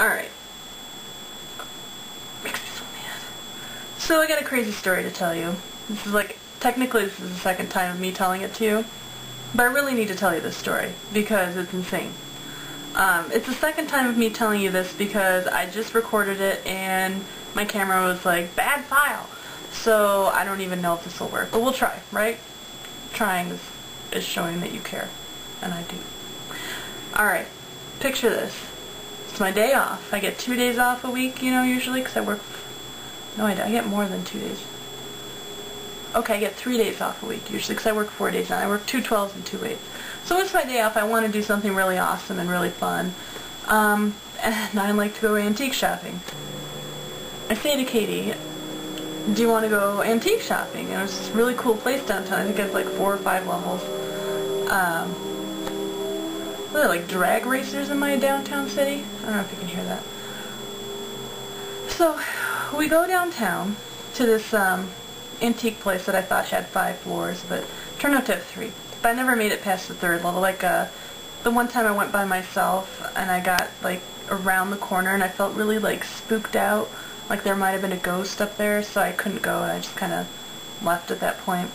Alright. Makes me so mad. So I got a crazy story to tell you. This is like, technically this is the second time of me telling it to you. But I really need to tell you this story because it's insane. It's the second time of me telling you this because I just recorded it and my camera was like, bad file. So I don't even know if this will work. But we'll try, right? Trying is showing that you care. And I do. Alright. Picture this. It's my day off. I get 2 days off a week, you know, usually, because I work... No, I get more than 2 days. Okay, I get 3 days off a week, usually, because I work 4 days now. I work 2 12s and 2 8s. So it's my day off. I want to do something really awesome and really fun. And I like to go antique shopping. I say to Katie, do you want to go antique shopping? And it's this really cool place downtown. I think it's like 4 or 5 levels. What are they, like drag racers in my downtown city? I don't know if you can hear that. So we go downtown to this antique place that I thought had 5 floors, but turned out to have 3. But I never made it past the 3rd level. Like the one time I went by myself and I got like around the corner and I felt really like spooked out, like there might have been a ghost up there, so I couldn't go and I just kind of left at that point.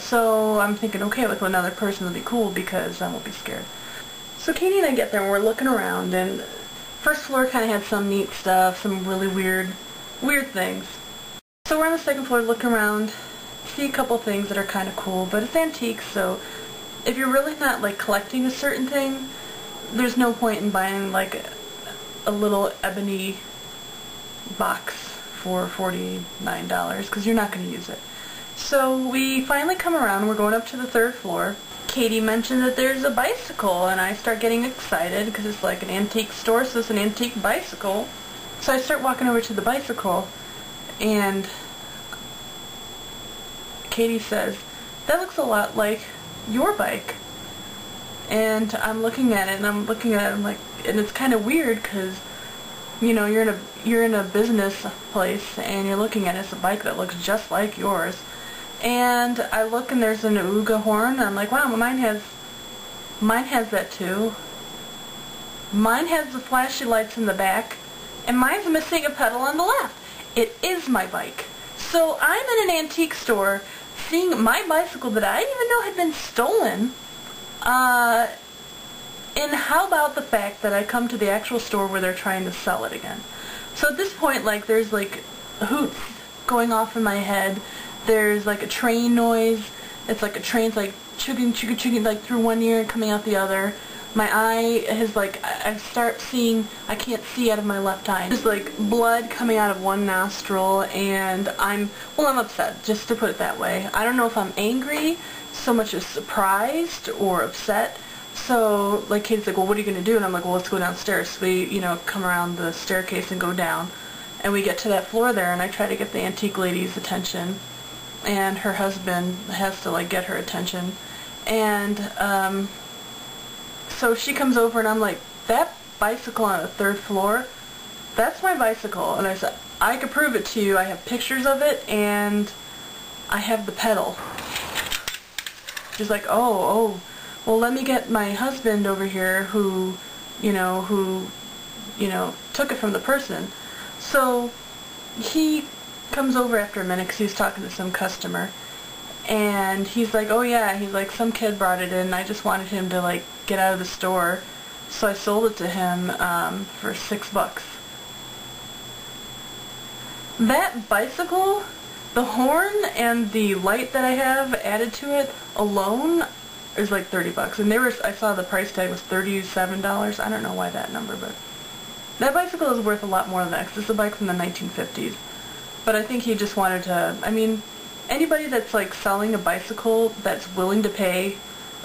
So I'm thinking, okay, with another person would be cool because I won't be scared. So Katie and I get there and we're looking around, and first floor kind of had some neat stuff, some really weird things. So we're on the second floor looking around, see a couple things that are kind of cool, but it's antique, so if you're really not like collecting a certain thing, there's no point in buying like a little ebony box for $49 because you're not going to use it. So we finally come around and we're going up to the 3rd floor. Katie mentioned that there's a bicycle and I start getting excited because it's like an antique store, so it's an antique bicycle. So I start walking over to the bicycle and Katie says, that looks a lot like your bike. And I'm looking at it and I'm like, and it's kind of weird because, you know, you're in a business place and you're looking at it, it's a bike that looks just like yours. And I look and there's an Ooga horn and I'm like, wow, mine has that too. Mine has the flashy lights in the back and mine's missing a pedal on the left. It is my bike. So I'm in an antique store seeing my bicycle that I didn't even know had been stolen. And how about the fact that I come to the actual store where they're trying to sell it again? So at this point, like, there's like hoots going off in my head. There's like a train noise. It's like a train's like chugging, chugging, chugging, like through one ear and coming out the other. My eye has like, I start seeing, I can't see out of my left eye. There's like blood coming out of one nostril, and I'm upset, just to put it that way. I don't know if I'm angry so much as surprised or upset. So like Katie's like, well, what are you going to do? And I'm like, well, let's go downstairs. So we, you know, come around the staircase and go down. And we get to that floor there, and I try to get the antique lady's attention. And her husband has to like get her attention. And so she comes over and I'm like, that bicycle on the 3rd floor, that's my bicycle. And I said, I could prove it to you. I have pictures of it and I have the pedal. She's like, oh, well, let me get my husband over here who took it from the person. So he comes over after a minute because he was talking to some customer, and he's like, oh yeah, he's like, some kid brought it in, I just wanted him to like get out of the store, so I sold it to him for $6. That bicycle, the horn and the light that I have added to it alone is like $30, and I saw the price tag was $37. I don't know why that number, but that bicycle is worth a lot more than that because it's a bike from the 1950s. But I think he just wanted to, I mean, anybody that's like selling a bicycle that's willing to pay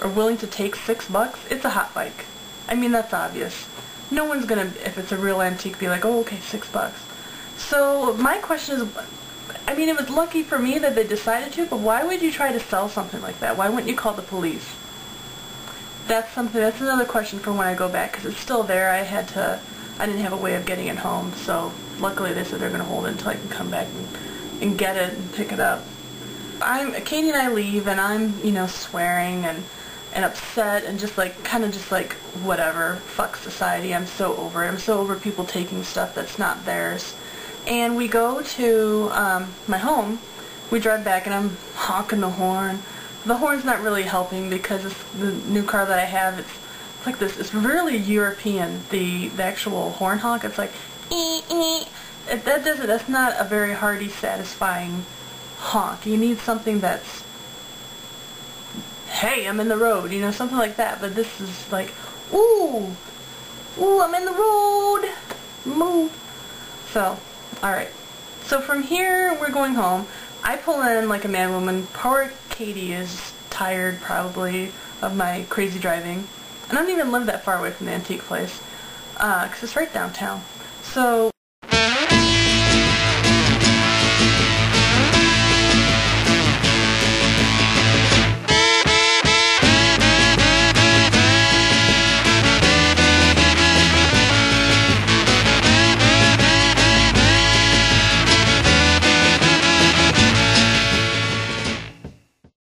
or willing to take $6, it's a hot bike. I mean, that's obvious. No one's gonna, if it's a real antique, be like, oh, okay, $6. So my question is, I mean, it was lucky for me that they decided to, but why would you try to sell something like that? Why wouldn't you call the police? That's another question for when I go back, because it's still there. I didn't have a way of getting it home, so luckily they said they're going to hold it until I can come back and get it and pick it up. Katie and I leave, and I'm, swearing and and upset and just like, kind of just like, whatever, fuck society, I'm so over it. I'm so over people taking stuff that's not theirs. And we go to my home, we drive back, and I'm honking the horn. The horn's not really helping because it's the new car that I have, it's like this, it's really European, the actual horn honk. It's like, ee. That's not a very hearty, satisfying honk. You need something that's, hey, I'm in the road, you know, something like that. But this is like, ooh, I'm in the road, move. So, alright. So from here, we're going home. I pull in like a man woman. Poor Katie is tired, probably, of my crazy driving. And I don't even live that far away from the antique place, because it's right downtown. So